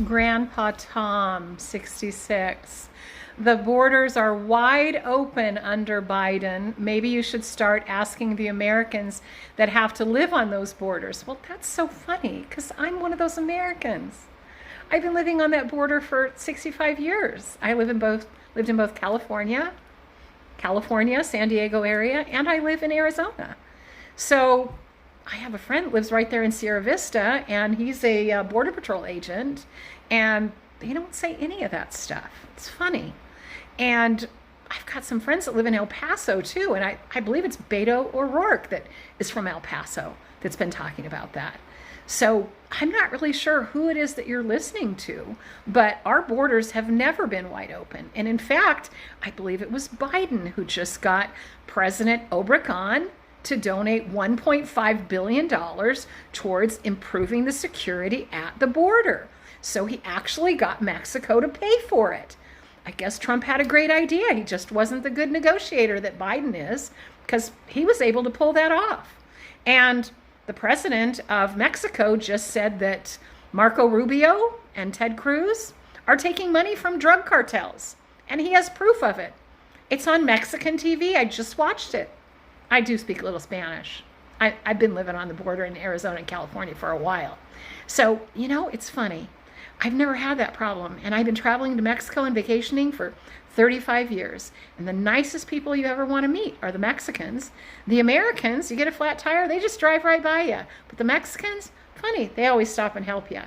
Grandpa Tom, 66. The borders are wide open under Biden. Maybe you should start asking the Americans that have to live on those borders. Well, that's so funny because I'm one of those Americans. I've been living on that border for 65 years. I lived in both California, San Diego area, and I live in Arizona. So I have a friend that lives right there in Sierra Vista, and he's a Border Patrol agent, and they don't say any of that stuff. It's funny. And I've got some friends that live in El Paso too, and I believe it's Beto O'Rourke that is from El Paso that's been talking about that. So I'm not really sure who it is that you're listening to, but our borders have never been wide open. And in fact, I believe it was Biden who just got President Obama on to donate $1.5 billion towards improving the security at the border. So he actually got Mexico to pay for it. I guess Trump had a great idea. He just wasn't the good negotiator that Biden is, because he was able to pull that off. And the president of Mexico just said that Marco Rubio and Ted Cruz are taking money from drug cartels, and he has proof of it. It's on Mexican TV. I just watched it. I do speak a little Spanish. I've been living on the border in Arizona and California for a while. So, it's funny. I've never had that problem, and I've been traveling to Mexico and vacationing for 35 years. And the nicest people you ever want to meet are the Mexicans. The Americans, you get a flat tire, they just drive right by you. But the Mexicans, funny, they always stop and help you.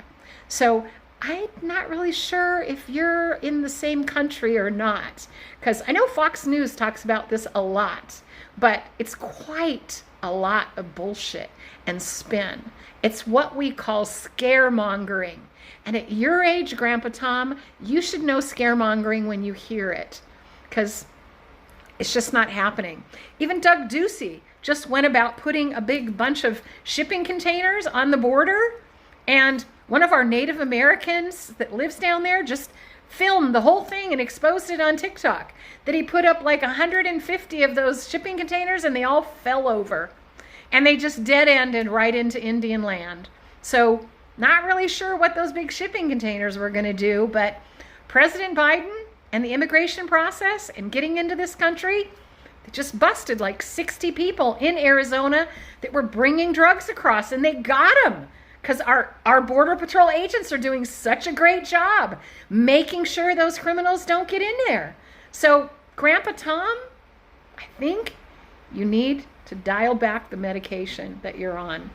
So I'm not really sure if you're in the same country or not, because I know Fox News talks about this a lot, but it's quite a lot of bullshit and spin. It's what we call scaremongering. And at your age, Grandpa Tom, you should know scaremongering when you hear it, because it's just not happening. Even Doug Ducey just went about putting a big bunch of shipping containers on the border, and one of our Native Americans that lives down there just filmed the whole thing and exposed it on TikTok, that he put up like 150 of those shipping containers and they all fell over. And they just dead-ended right into Indian land. So not really sure what those big shipping containers were going to do, but President Biden and the immigration process and getting into this country, they just busted like 60 people in Arizona that were bringing drugs across, and they got them because our Border Patrol agents are doing such a great job making sure those criminals don't get in there. So, Grandpa Tom, I think you need to dial back the medication that you're on.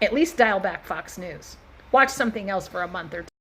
At least dial back Fox News. Watch something else for a month or two.